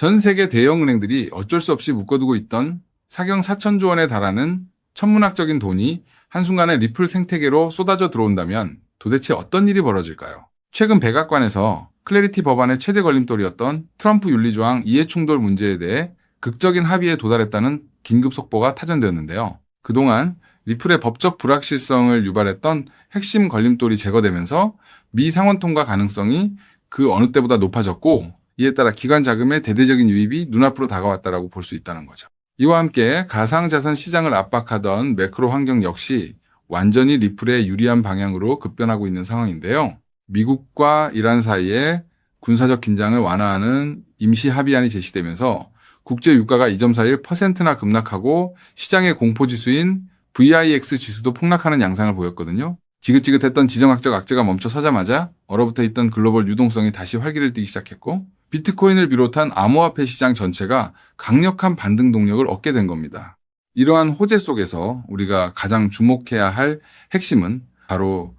전 세계 대형 은행들이 어쩔 수 없이 묶어두고 있던 사경 4천조 원에 달하는 천문학적인 돈이 한순간에 리플 생태계로 쏟아져 들어온다면 도대체 어떤 일이 벌어질까요? 최근 백악관에서 클래리티 법안의 최대 걸림돌이었던 트럼프 윤리조항 이해충돌 문제에 대해 극적인 합의에 도달했다는 긴급 속보가 타전되었는데요. 그동안 리플의 법적 불확실성을 유발했던 핵심 걸림돌이 제거되면서 미 상원 통과 가능성이 그 어느 때보다 높아졌고, 이에 따라 기관 자금의 대대적인 유입이 눈앞으로 다가왔다고 볼 수 있다는 거죠. 이와 함께 가상자산 시장을 압박하던 매크로 환경 역시 완전히 리플에 유리한 방향으로 급변하고 있는 상황인데요. 미국과 이란 사이에 군사적 긴장을 완화하는 임시 합의안이 제시되면서 국제 유가가 2.41%나 급락하고 시장의 공포지수인 VIX 지수도 폭락하는 양상을 보였거든요. 지긋지긋했던 지정학적 악재가 멈춰서자마자 얼어붙어 있던 글로벌 유동성이 다시 활기를 띠기 시작했고, 비트코인을 비롯한 암호화폐 시장 전체가 강력한 반등 동력을 얻게 된 겁니다. 이러한 호재 속에서 우리가 가장 주목해야 할 핵심은 바로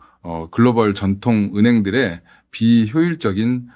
글로벌 전통 은행들의 비효율적인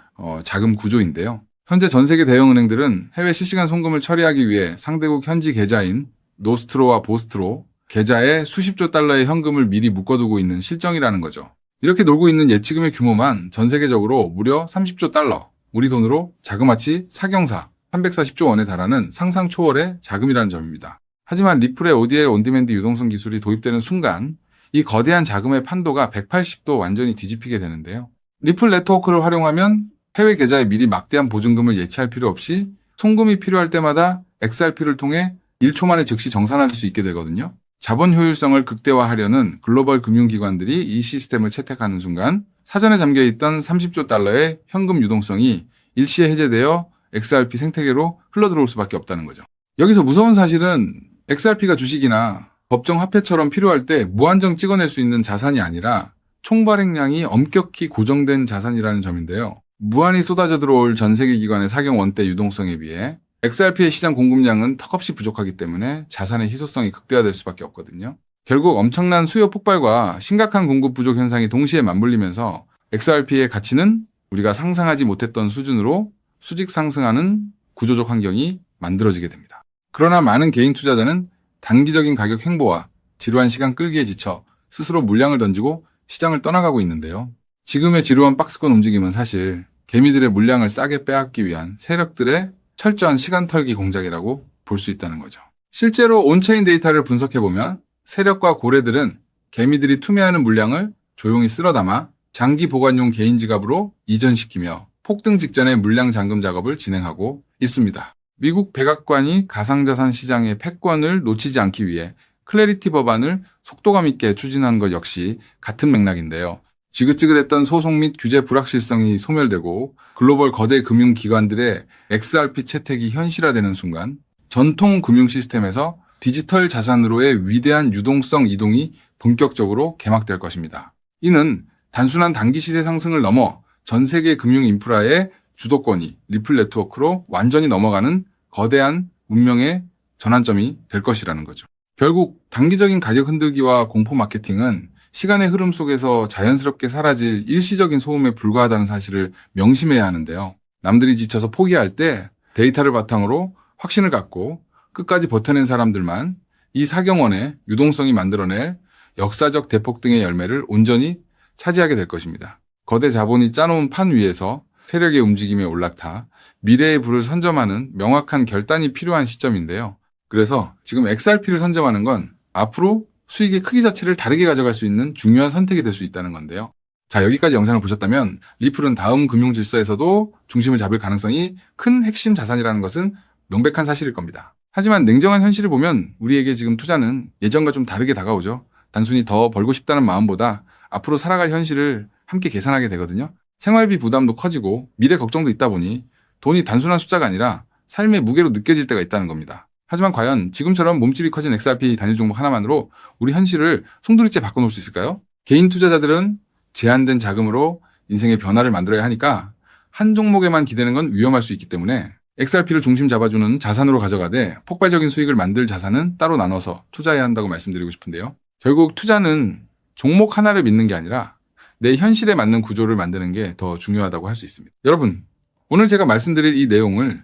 자금 구조인데요. 현재 전 세계 대형 은행들은 해외 실시간 송금을 처리하기 위해 상대국 현지 계좌인 노스트로와 보스트로 계좌에 수십조 달러의 현금을 미리 묶어두고 있는 실정이라는 거죠. 이렇게 놀고 있는 예치금의 규모만 전 세계적으로 무려 30조 달러, 우리 돈으로 자그마치 사경사 340조 원에 달하는 상상 초월의 자금이라는 점입니다. 하지만 리플의 ODL 온디맨드 유동성 기술이 도입되는 순간 이 거대한 자금의 판도가 180도 완전히 뒤집히게 되는데요. 리플 네트워크를 활용하면 해외 계좌에 미리 막대한 보증금을 예치할 필요 없이 송금이 필요할 때마다 XRP를 통해 1초 만에 즉시 정산할 수 있게 되거든요. 자본 효율성을 극대화하려는 글로벌 금융기관들이 이 시스템을 채택하는 순간 사전에 잠겨있던 30조 달러의 현금 유동성이 일시에 해제되어 XRP 생태계로 흘러들어올 수밖에 없다는 거죠. 여기서 무서운 사실은 XRP가 주식이나 법정 화폐처럼 필요할 때 무한정 찍어낼 수 있는 자산이 아니라 총 발행량이 엄격히 고정된 자산이라는 점인데요. 무한히 쏟아져 들어올 전 세계 기관의 사경 원대 유동성에 비해 XRP의 시장 공급량은 턱없이 부족하기 때문에 자산의 희소성이 극대화될 수밖에 없거든요. 결국 엄청난 수요 폭발과 심각한 공급 부족 현상이 동시에 맞물리면서 XRP의 가치는 우리가 상상하지 못했던 수준으로 수직 상승하는 구조적 환경이 만들어지게 됩니다. 그러나 많은 개인 투자자는 단기적인 가격 횡보와 지루한 시간 끌기에 지쳐 스스로 물량을 던지고 시장을 떠나가고 있는데요. 지금의 지루한 박스권 움직임은 사실 개미들의 물량을 싸게 빼앗기 위한 세력들의 철저한 시간 털기 공작이라고 볼 수 있다는 거죠. 실제로 온체인 데이터를 분석해보면 세력과 고래들은 개미들이 투매하는 물량을 조용히 쓸어 담아 장기 보관용 개인 지갑으로 이전시키며 폭등 직전에 물량 잠금 작업을 진행하고 있습니다. 미국 백악관이 가상자산 시장의 패권을 놓치지 않기 위해 클래리티 법안을 속도감 있게 추진한 것 역시 같은 맥락인데요. 지긋지긋했던 소송 및 규제 불확실성이 소멸되고 글로벌 거대 금융기관들의 XRP 채택이 현실화되는 순간 전통 금융 시스템에서 디지털 자산으로의 위대한 유동성 이동이 본격적으로 개막될 것입니다. 이는 단순한 단기 시세 상승을 넘어 전 세계 금융 인프라의 주도권이 리플 네트워크로 완전히 넘어가는 거대한 문명의 전환점이 될 것이라는 거죠. 결국 단기적인 가격 흔들기와 공포 마케팅은 시간의 흐름 속에서 자연스럽게 사라질 일시적인 소음에 불과하다는 사실을 명심해야 하는데요. 남들이 지쳐서 포기할 때 데이터를 바탕으로 확신을 갖고 끝까지 버텨낸 사람들만 이 사경원의 유동성이 만들어낼 역사적 대폭등의 열매를 온전히 차지하게 될 것입니다. 거대 자본이 짜놓은 판 위에서 세력의 움직임에 올라타 미래의 불을 선점하는 명확한 결단이 필요한 시점인데요. 그래서 지금 XRP를 선점하는 건 앞으로 수익의 크기 자체를 다르게 가져갈 수 있는 중요한 선택이 될 수 있다는 건데요. 자, 여기까지 영상을 보셨다면 리플은 다음 금융 질서에서도 중심을 잡을 가능성이 큰 핵심 자산이라는 것은 명백한 사실일 겁니다. 하지만 냉정한 현실을 보면 우리에게 지금 투자는 예전과 좀 다르게 다가오죠. 단순히 더 벌고 싶다는 마음보다 앞으로 살아갈 현실을 함께 계산하게 되거든요. 생활비 부담도 커지고 미래 걱정도 있다 보니 돈이 단순한 숫자가 아니라 삶의 무게로 느껴질 때가 있다는 겁니다. 하지만 과연 지금처럼 몸집이 커진 XRP 단일 종목 하나만으로 우리 현실을 송두리째 바꿔놓을 수 있을까요? 개인 투자자들은 제한된 자금으로 인생의 변화를 만들어야 하니까 한 종목에만 기대는 건 위험할 수 있기 때문에 XRP를 중심 잡아주는 자산으로 가져가되 폭발적인 수익을 만들 자산은 따로 나눠서 투자해야 한다고 말씀드리고 싶은데요. 결국 투자는 종목 하나를 믿는 게 아니라 내 현실에 맞는 구조를 만드는 게 더 중요하다고 할 수 있습니다. 여러분, 오늘 제가 말씀드릴 이 내용을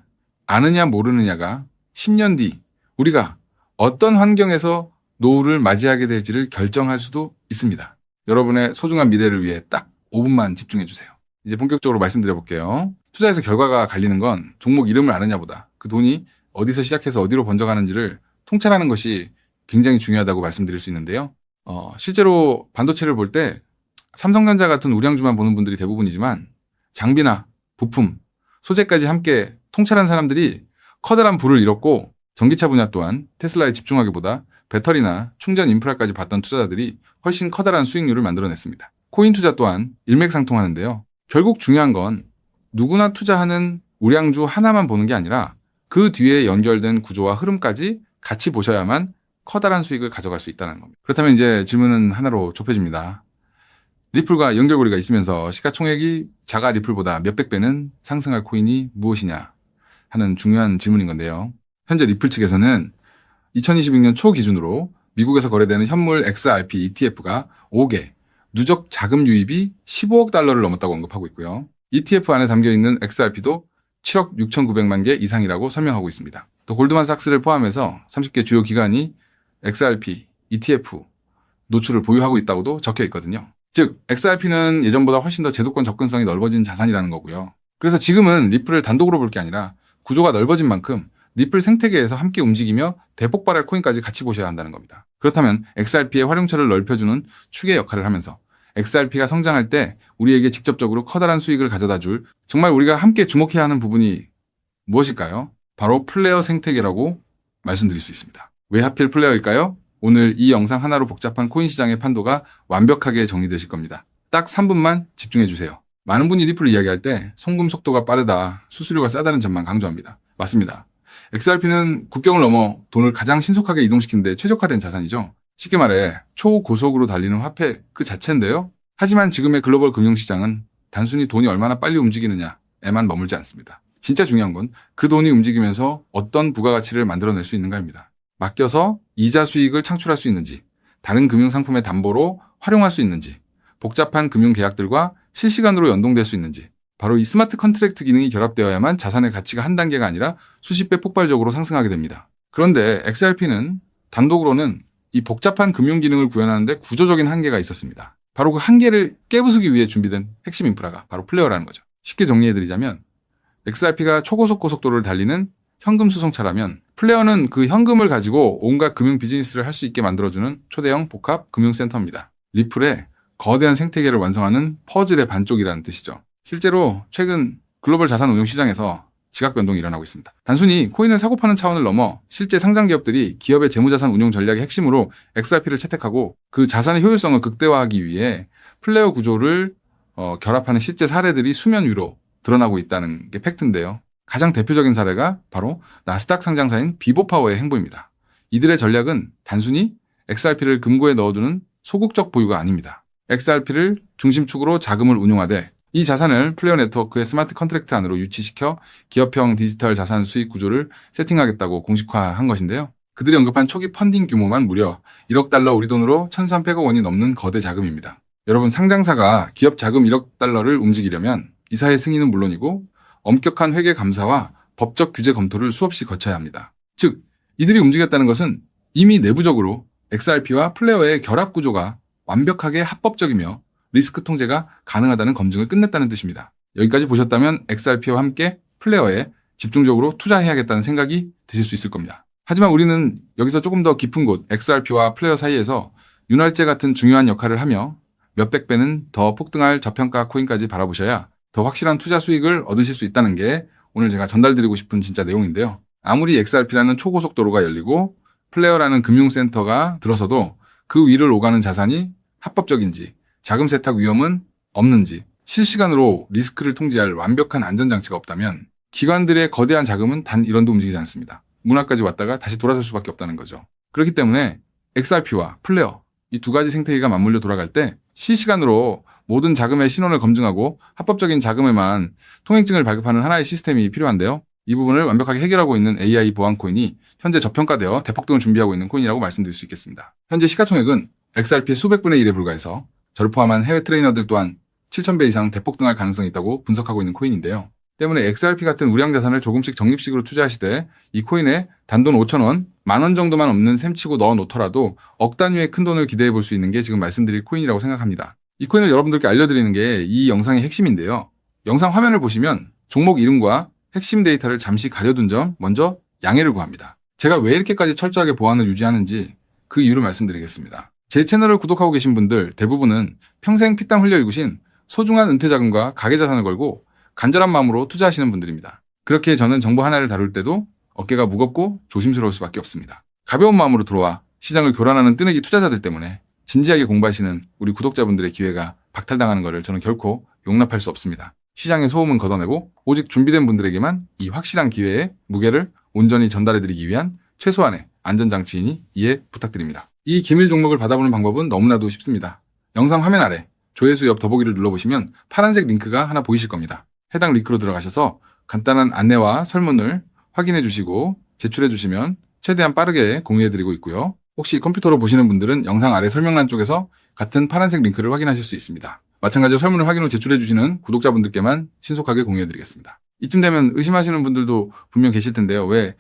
아느냐 모르느냐가 10년 뒤 우리가 어떤 환경에서 노후를 맞이하게 될지를 결정할 수도 있습니다. 여러분의 소중한 미래를 위해 딱 5분만 집중해 주세요. 이제 본격적으로 말씀드려 볼게요. 투자에서 결과가 갈리는 건 종목 이름을 아느냐보다 그 돈이 어디서 시작해서 어디로 번져가는지를 통찰하는 것이 굉장히 중요하다고 말씀드릴 수 있는데요. 실제로 반도체를 볼 때 삼성전자 같은 우량주만 보는 분들이 대부분이지만 장비나 부품, 소재까지 함께 통찰한 사람들이 커다란 부를 잃었고 전기차 분야 또한 테슬라에 집중하기보다 배터리나 충전 인프라까지 봤던 투자자들이 훨씬 커다란 수익률을 만들어냈습니다. 코인 투자 또한 일맥상통하는데요. 결국 중요한 건 누구나 투자하는 우량주 하나만 보는 게 아니라 그 뒤에 연결된 구조와 흐름까지 같이 보셔야만 커다란 수익을 가져갈 수 있다는 겁니다. 그렇다면 이제 질문은 하나로 좁혀집니다. 리플과 연결고리가 있으면서 시가총액이 자가 리플보다 몇백 배는 상승할 코인이 무엇이냐 하는 중요한 질문인 건데요. 현재 리플 측에서는 2026년 초 기준으로 미국에서 거래되는 현물 XRP ETF가 5개, 누적 자금 유입이 15억 달러를 넘었다고 언급하고 있고요. ETF 안에 담겨있는 XRP도 7억 6,900만 개 이상이라고 설명하고 있습니다. 또 골드만삭스를 포함해서 30개 주요 기관이 XRP, ETF 노출을 보유하고 있다고도 적혀 있거든요. 즉, XRP는 예전보다 훨씬 더 제도권 접근성이 넓어진 자산이라는 거고요. 그래서 지금은 리플을 단독으로 볼 게 아니라 구조가 넓어진 만큼 리플 생태계에서 함께 움직이며 대폭발할 코인까지 같이 보셔야 한다는 겁니다. 그렇다면 XRP의 활용처를 넓혀주는 축의 역할을 하면서 XRP가 성장할 때 우리에게 직접적으로 커다란 수익을 가져다 줄 정말 우리가 함께 주목해야 하는 부분이 무엇일까요? 바로 플레이어 생태계라고 말씀드릴 수 있습니다. 왜 하필 플레이어일까요? 오늘 이 영상 하나로 복잡한 코인 시장의 판도가 완벽하게 정리되실 겁니다. 딱 3분만 집중해 주세요. 많은 분이 리플을 이야기할 때 송금 속도가 빠르다, 수수료가 싸다는 점만 강조합니다. 맞습니다. XRP는 국경을 넘어 돈을 가장 신속하게 이동시키는 데 최적화된 자산이죠. 쉽게 말해 초고속으로 달리는 화폐 그 자체인데요. 하지만 지금의 글로벌 금융시장은 단순히 돈이 얼마나 빨리 움직이느냐에만 머물지 않습니다. 진짜 중요한 건 그 돈이 움직이면서 어떤 부가가치를 만들어낼 수 있는가입니다. 맡겨서 이자 수익을 창출할 수 있는지, 다른 금융상품의 담보로 활용할 수 있는지, 복잡한 금융계약들과 실시간으로 연동될 수 있는지, 바로 이 스마트 컨트랙트 기능이 결합되어야만 자산의 가치가 한 단계가 아니라 수십 배 폭발적으로 상승하게 됩니다. 그런데 XRP는 단독으로는 이 복잡한 금융 기능을 구현하는 데 구조적인 한계가 있었습니다. 바로 그 한계를 깨부수기 위해 준비된 핵심 인프라가 바로 플레이어라는 거죠. 쉽게 정리해드리자면 XRP가 초고속 고속도로를 달리는 현금 수송차라면 플레이어는 그 현금을 가지고 온갖 금융 비즈니스를 할 수 있게 만들어주는 초대형 복합 금융센터입니다. 리플의 거대한 생태계를 완성하는 퍼즐의 반쪽이라는 뜻이죠. 실제로 최근 글로벌 자산 운용 시장에서 지각 변동이 일어나고 있습니다. 단순히 코인을 사고 파는 차원을 넘어 실제 상장 기업들이 기업의 재무자산 운용 전략의 핵심으로 XRP를 채택하고 그 자산의 효율성을 극대화하기 위해 플레이어 구조를 결합하는 실제 사례들이 수면 위로 드러나고 있다는 게 팩트인데요. 가장 대표적인 사례가 바로 나스닥 상장사인 비보파워의 행보입니다. 이들의 전략은 단순히 XRP를 금고에 넣어두는 소극적 보유가 아닙니다. XRP를 중심축으로 자금을 운용하되 이 자산을 플레이어 네트워크의 스마트 컨트랙트 안으로 유치시켜 기업형 디지털 자산 수익 구조를 세팅하겠다고 공식화한 것인데요. 그들이 언급한 초기 펀딩 규모만 무려 1억 달러 우리 돈으로 1,300억 원이 넘는 거대 자금입니다. 여러분, 상장사가 기업 자금 1억 달러를 움직이려면 이사의 승인은 물론이고 엄격한 회계 감사와 법적 규제 검토를 수없이 거쳐야 합니다. 즉, 이들이 움직였다는 것은 이미 내부적으로 XRP와 플레이어의 결합 구조가 완벽하게 합법적이며 리스크 통제가 가능하다는 검증을 끝냈다는 뜻입니다. 여기까지 보셨다면 XRP와 함께 플레이어에 집중적으로 투자해야겠다는 생각이 드실 수 있을 겁니다. 하지만 우리는 여기서 조금 더 깊은 곳 XRP와 플레이어 사이에서 윤활제 같은 중요한 역할을 하며 몇백 배는 더 폭등할 저평가 코인까지 바라보셔야 더 확실한 투자 수익을 얻으실 수 있다는 게 오늘 제가 전달드리고 싶은 진짜 내용인데요. 아무리 XRP라는 초고속도로가 열리고 플레이어라는 금융센터가 들어서도 그 위를 오가는 자산이 합법적인지, 자금 세탁 위험은 없는지, 실시간으로 리스크를 통제할 완벽한 안전장치가 없다면 기관들의 거대한 자금은 단 1원도 움직이지 않습니다. 문화까지 왔다가 다시 돌아설 수밖에 없다는 거죠. 그렇기 때문에 XRP와 플레이어, 이 두 가지 생태계가 맞물려 돌아갈 때 실시간으로 모든 자금의 신원을 검증하고 합법적인 자금에만 통행증을 발급하는 하나의 시스템이 필요한데요. 이 부분을 완벽하게 해결하고 있는 AI 보안 코인이 현재 저평가되어 대폭등을 준비하고 있는 코인이라고 말씀드릴 수 있겠습니다. 현재 시가총액은 XRP의 수백 분의 1에 불과해서 저를 포함한 해외 트레이너들 또한 7,000배 이상 대폭등할 가능성이 있다고 분석하고 있는 코인인데요. 때문에 XRP 같은 우량 자산을 조금씩 적립식으로 투자하시되 이 코인에 단돈 5,000원, 10,000원 정도만 없는 셈치고 넣어 놓더라도 억 단위의 큰 돈을 기대해 볼 수 있는 게 지금 말씀드릴 코인이라고 생각합니다. 이 코인을 여러분들께 알려드리는 게 이 영상의 핵심인데요. 영상 화면을 보시면 종목 이름과 핵심 데이터를 잠시 가려둔 점 먼저 양해를 구합니다. 제가 왜 이렇게까지 철저하게 보안을 유지하는지 그 이유를 말씀드리겠습니다. 제 채널을 구독하고 계신 분들 대부분은 평생 피땀 흘려 일구신 소중한 은퇴자금과 가계자산을 걸고 간절한 마음으로 투자하시는 분들입니다. 그렇게 저는 정보 하나를 다룰 때도 어깨가 무겁고 조심스러울 수밖에 없습니다. 가벼운 마음으로 들어와 시장을 교란하는 뜨내기 투자자들 때문에 진지하게 공부하시는 우리 구독자분들의 기회가 박탈당하는 것을 저는 결코 용납할 수 없습니다. 시장의 소음은 걷어내고 오직 준비된 분들에게만 이 확실한 기회의 무게를 온전히 전달해드리기 위한 최소한의 안전장치이니 이해 부탁드립니다. 이 기밀 종목을 받아보는 방법은 너무나도 쉽습니다. 영상 화면 아래 조회수 옆 더보기를 눌러보시면 파란색 링크가 하나 보이실 겁니다. 해당 링크로 들어가셔서 간단한 안내와 설문을 확인해 주시고 제출해 주시면 최대한 빠르게 공유해드리고 있고요. 혹시 컴퓨터로 보시는 분들은 영상 아래 설명란 쪽에서 같은 파란색 링크를 확인하실 수 있습니다. 마찬가지로 설문을 확인 후 제출해 주시는 구독자분들께만 신속하게 공유해드리겠습니다. 이쯤 되면 의심하시는 분들도 분명 계실 텐데요. 왜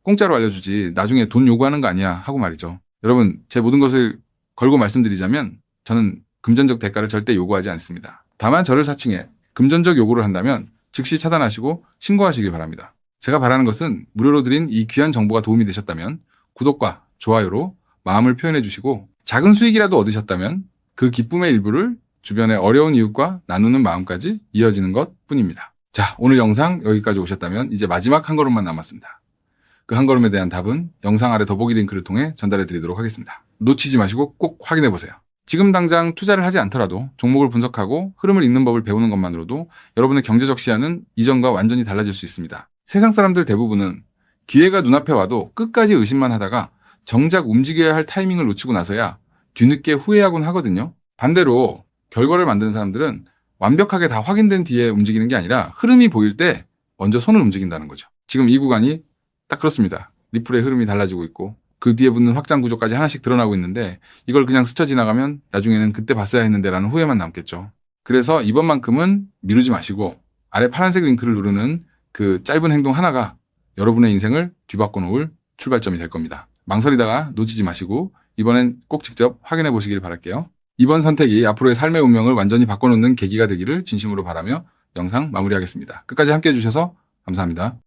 공짜로 알려주지 나중에 돈 요구하는 거 아니야 하고 말이죠. 여러분, 제 모든 것을 걸고 말씀드리자면 저는 금전적 대가를 절대 요구하지 않습니다. 다만 저를 사칭해 금전적 요구를 한다면 즉시 차단하시고 신고하시길 바랍니다. 제가 바라는 것은 무료로 드린 이 귀한 정보가 도움이 되셨다면 구독과 좋아요로 마음을 표현해 주시고 작은 수익이라도 얻으셨다면 그 기쁨의 일부를 주변의 어려운 이웃과 나누는 마음까지 이어지는 것 뿐입니다. 자, 오늘 영상 여기까지 오셨다면 이제 마지막 한 걸음만 남았습니다. 그 한 걸음에 대한 답은 영상 아래 더보기 링크를 통해 전달해 드리도록 하겠습니다. 놓치지 마시고 꼭 확인해 보세요. 지금 당장 투자를 하지 않더라도 종목을 분석하고 흐름을 읽는 법을 배우는 것만으로도 여러분의 경제적 시야는 이전과 완전히 달라질 수 있습니다. 세상 사람들 대부분은 기회가 눈앞에 와도 끝까지 의심만 하다가 정작 움직여야 할 타이밍을 놓치고 나서야 뒤늦게 후회하곤 하거든요. 반대로 결과를 만드는 사람들은 완벽하게 다 확인된 뒤에 움직이는 게 아니라 흐름이 보일 때 먼저 손을 움직인다는 거죠. 지금 이 구간이 딱 그렇습니다. 리플의 흐름이 달라지고 있고 그 뒤에 붙는 확장 구조까지 하나씩 드러나고 있는데 이걸 그냥 스쳐 지나가면 나중에는 그때 봤어야 했는데 라는 후회만 남겠죠. 그래서 이번만큼은 미루지 마시고 아래 파란색 링크를 누르는 그 짧은 행동 하나가 여러분의 인생을 뒤바꿔 놓을 출발점이 될 겁니다. 망설이다가 놓치지 마시고 이번엔 꼭 직접 확인해 보시길 바랄게요. 이번 선택이 앞으로의 삶의 운명을 완전히 바꿔놓는 계기가 되기를 진심으로 바라며 영상 마무리하겠습니다. 끝까지 함께해 주셔서 감사합니다.